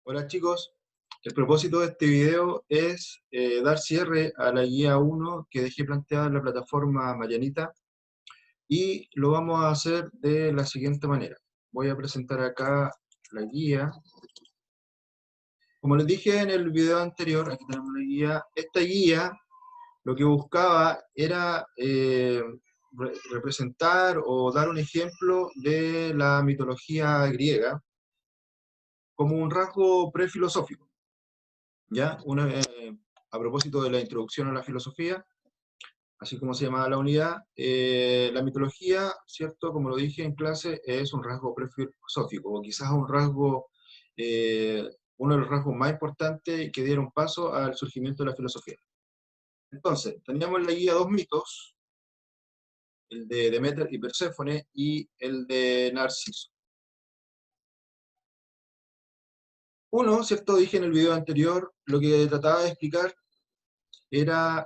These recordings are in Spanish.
Hola chicos, el propósito de este video es dar cierre a la guía 1 que dejé planteada en la plataforma Marianita y lo vamos a hacer de la siguiente manera. Voy a presentar acá la guía. Como les dije en el video anterior, aquí tenemos la guía. Esta guía lo que buscaba era representar o dar un ejemplo de la mitología griega como un rasgo prefilosófico. ¿Ya? A propósito de la introducción a la filosofía, así como se llamaba la unidad, la mitología, ¿cierto? Como lo dije en clase, es un rasgo prefilosófico, o quizás un rasgo, eh, uno de los rasgos más importantes que dieron paso al surgimiento de la filosofía. Entonces, teníamos en la guía dos mitos, el de Deméter y Perséfone y el de Narciso. Uno, ¿cierto? Dije en el video anterior, lo que trataba de explicar era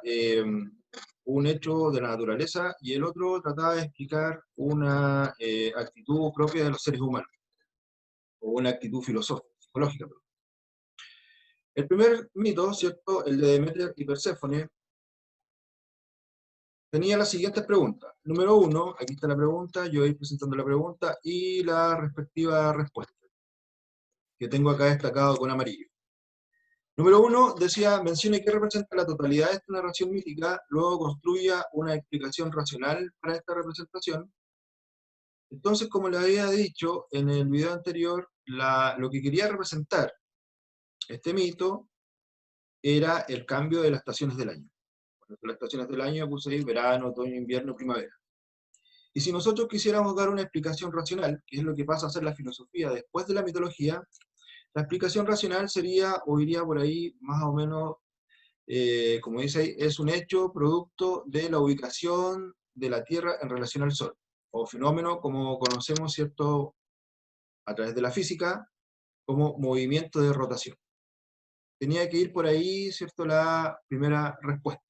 un hecho de la naturaleza y el otro trataba de explicar una actitud propia de los seres humanos, o una actitud filosófica, psicológica. Perdón. El primer mito, ¿cierto? El de Deméter y Perséfone, tenía las siguientes preguntas. Número uno, aquí está la pregunta, yo voy presentando la pregunta y la respectiva respuesta, que tengo acá destacado con amarillo. Número uno, decía, mencione qué representa la totalidad de esta narración mítica, luego construya una explicación racional para esta representación. Entonces, como les había dicho en el video anterior, lo que quería representar este mito era el cambio de las estaciones del año. Bueno, las estaciones del año puse ahí verano, otoño, invierno, primavera. Y si nosotros quisiéramos dar una explicación racional, que es lo que pasa a ser la filosofía después de la mitología, la explicación racional sería, o iría por ahí más o menos, como dice ahí, es un hecho producto de la ubicación de la Tierra en relación al Sol, o fenómeno como conocemos, ¿cierto?, a través de la física, como movimiento de rotación. Tenía que ir por ahí, ¿cierto?, la primera respuesta.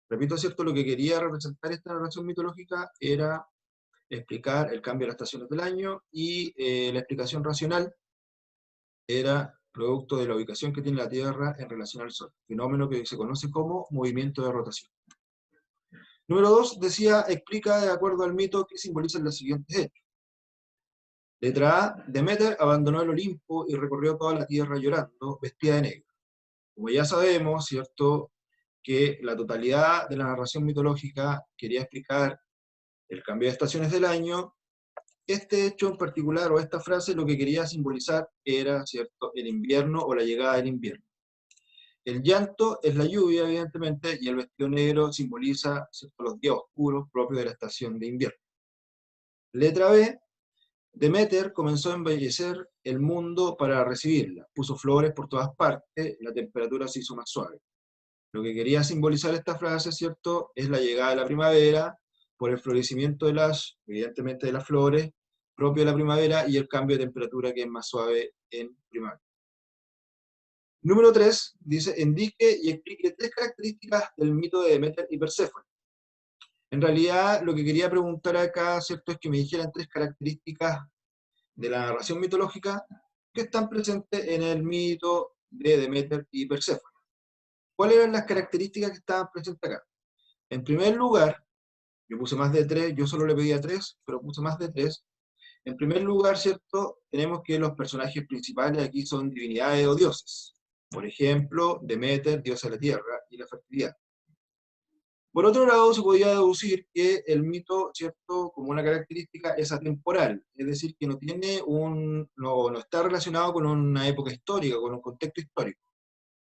Repito, ¿cierto?, lo que quería representar esta narración mitológica era explicar el cambio de las estaciones del año y la explicación racional era producto de la ubicación que tiene la Tierra en relación al Sol, fenómeno que se conoce como movimiento de rotación. Número 2, decía, explica de acuerdo al mito que simbolizan los siguientes hechos. Letra A, Deméter abandonó el Olimpo y recorrió toda la tierra llorando, vestida de negro. Como ya sabemos, ¿cierto?, que la totalidad de la narración mitológica quería explicar el cambio de estaciones del año. Este hecho en particular, o esta frase, lo que quería simbolizar era, ¿cierto?, el invierno o la llegada del invierno. El llanto es la lluvia, evidentemente, y el vestido negro simboliza, ¿cierto?, los días oscuros propios de la estación de invierno. Letra B, Deméter comenzó a embellecer el mundo para recibirla. Puso flores por todas partes, la temperatura se hizo más suave. Lo que quería simbolizar esta frase, ¿cierto?, es la llegada de la primavera, por el florecimiento de evidentemente de las flores, propio de la primavera, y el cambio de temperatura que es más suave en primavera. Número 3, dice, indique y explique 3 características del mito de Deméter y Perséfone. En realidad, lo que quería preguntar acá, ¿cierto?, es que me dijeran 3 características de la narración mitológica que están presentes en el mito de Deméter y Perséfone. ¿Cuáles eran las características que estaban presentes acá? En primer lugar, yo puse más de 3, yo solo le pedía 3, pero puse más de 3. En primer lugar, ¿cierto?, tenemos que los personajes principales aquí son divinidades o dioses. Por ejemplo, Deméter, diosa de la tierra y la fertilidad. Por otro lado, se podía deducir que el mito, ¿cierto?, como una característica, es atemporal, es decir, que no está relacionado con una época histórica, con un contexto histórico.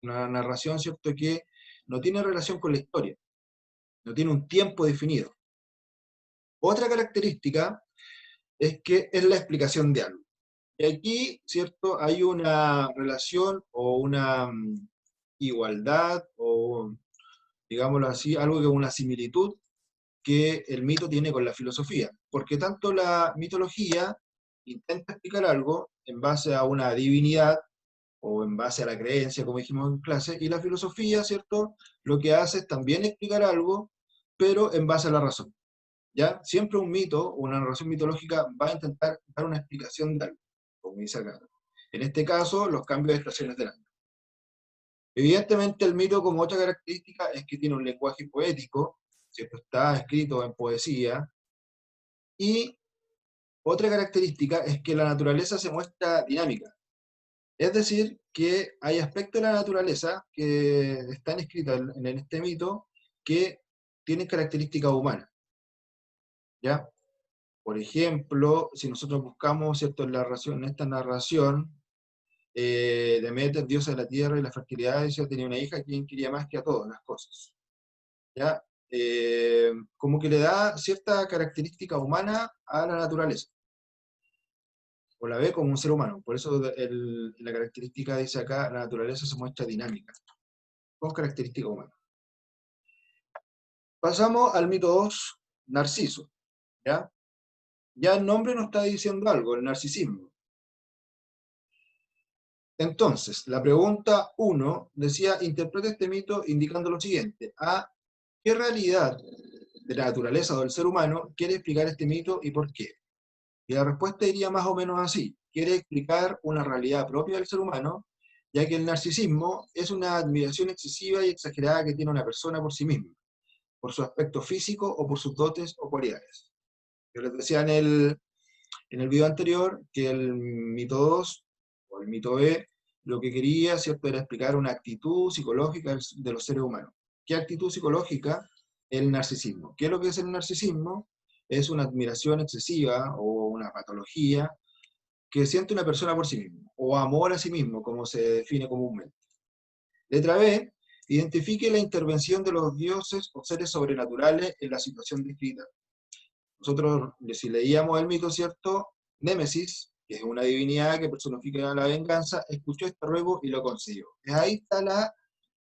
Una narración, ¿cierto?, que no tiene relación con la historia, no tiene un tiempo definido. Otra característica es que es la explicación de algo. Y aquí, ¿cierto?, hay una relación o una igualdad, o digámoslo así, algo que es una similitud que el mito tiene con la filosofía, porque tanto la mitología intenta explicar algo en base a una divinidad o en base a la creencia, como dijimos en clase, y la filosofía, ¿cierto?, lo que hace es también explicar algo, pero en base a la razón. ¿Ya? Siempre un mito o una narración mitológica va a intentar dar una explicación de algo, como dice acá. En este caso, los cambios de estaciones del año. Evidentemente, el mito, como otra característica, es que tiene un lenguaje poético, ¿cierto? Está escrito en poesía, y otra característica es que la naturaleza se muestra dinámica. Es decir, que hay aspectos de la naturaleza que están escritos en este mito que tienen características humanas, ¿ya? Por ejemplo, si nosotros buscamos, ¿cierto?, en esta narración, Demeter, diosa de la tierra y la fertilidad, decía, tenía una hija a quien quería más que a todas las cosas, ¿ya? Como que le da cierta característica humana a la naturaleza, o la ve como un ser humano. Por eso la característica dice acá, la naturaleza se muestra dinámica, con característica humana. Pasamos al mito 2, Narciso, ¿ya? Ya el nombre nos está diciendo algo, el narcisismo. Entonces, la pregunta 1 decía, interpreta este mito indicando lo siguiente: A, ¿qué realidad de la naturaleza o del ser humano quiere explicar este mito y por qué? Y la respuesta iría más o menos así: quiere explicar una realidad propia del ser humano, ya que el narcisismo es una admiración excesiva y exagerada que tiene una persona por sí misma, por su aspecto físico o por sus dotes o cualidades. Yo les decía en el video anterior que el mito 2, o el mito B, lo que quería, ¿cierto?, era explicar una actitud psicológica de los seres humanos. ¿Qué actitud psicológica? El narcisismo. ¿Qué es lo que es el narcisismo? Es una admiración excesiva o una patología que siente una persona por sí misma, o amor a sí mismo, como se define comúnmente. Letra B, identifique la intervención de los dioses o seres sobrenaturales en la situación descrita. Nosotros, si leíamos el mito, ¿cierto? Némesis, que es una divinidad que personifica la venganza, escuchó este ruego y lo consiguió. Ahí está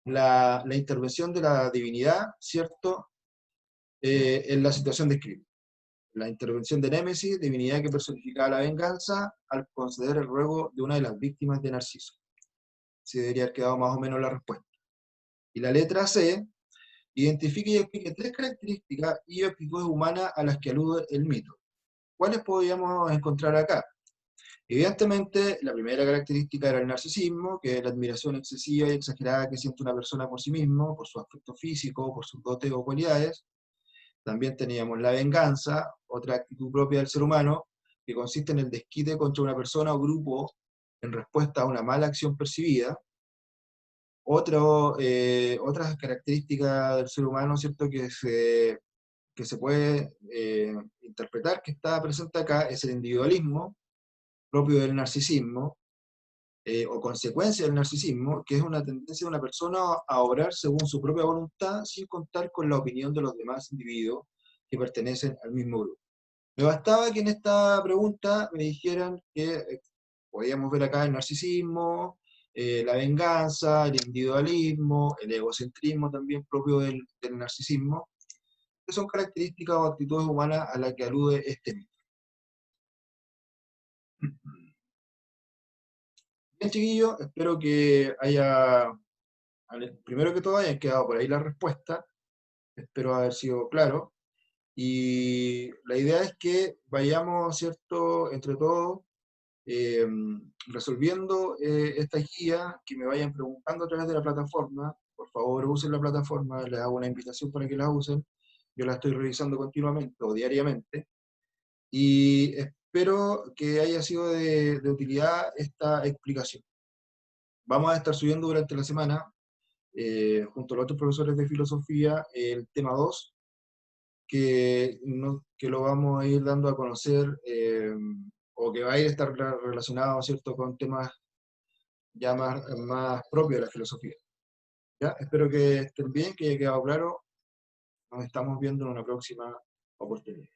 la intervención de la divinidad, ¿cierto? En la situación descrita. La intervención de Némesis, divinidad que personificaba la venganza, al conceder el ruego de una de las víctimas de Narciso. Se debería haber quedado más o menos la respuesta. Y la letra C, identifique y explique 3 características y actitudes humanas a las que alude el mito. ¿Cuáles podríamos encontrar acá? Evidentemente, la primera característica era el narcisismo, que es la admiración excesiva y exagerada que siente una persona por sí mismo, por su aspecto físico, por sus dotes o cualidades. También teníamos la venganza, otra actitud propia del ser humano, que consiste en el desquite contra una persona o grupo en respuesta a una mala acción percibida. Otras características del ser humano, ¿cierto?, que se puede interpretar que está presente acá, es el individualismo, propio del narcisismo, o consecuencia del narcisismo, que es una tendencia de una persona a obrar según su propia voluntad, sin contar con la opinión de los demás individuos que pertenecen al mismo grupo. Me bastaba que en esta pregunta me dijeran que podíamos ver acá el narcisismo, la venganza, el individualismo, el egocentrismo también propio del narcisismo, que son características o actitudes humanas a las que alude este mito. Bien, chiquillos, espero que primero que todo hayan quedado por ahí la respuesta, espero haber sido claro, y la idea es que vayamos, ¿cierto?, entre todos, eh, resolviendo esta guía, que me vayan preguntando a través de la plataforma. Por favor, usen la plataforma, les hago una invitación para que la usen, yo la estoy revisando continuamente o diariamente, y espero que haya sido de utilidad esta explicación. Vamos a estar subiendo durante la semana, junto a los otros profesores de filosofía, el tema 2, que lo vamos a ir dando a conocer, o que va a ir a estar relacionado, ¿cierto?, con temas ya más propios de la filosofía. ¿Ya? Espero que estén bien, que haya quedado claro. Nos estamos viendo en una próxima oportunidad.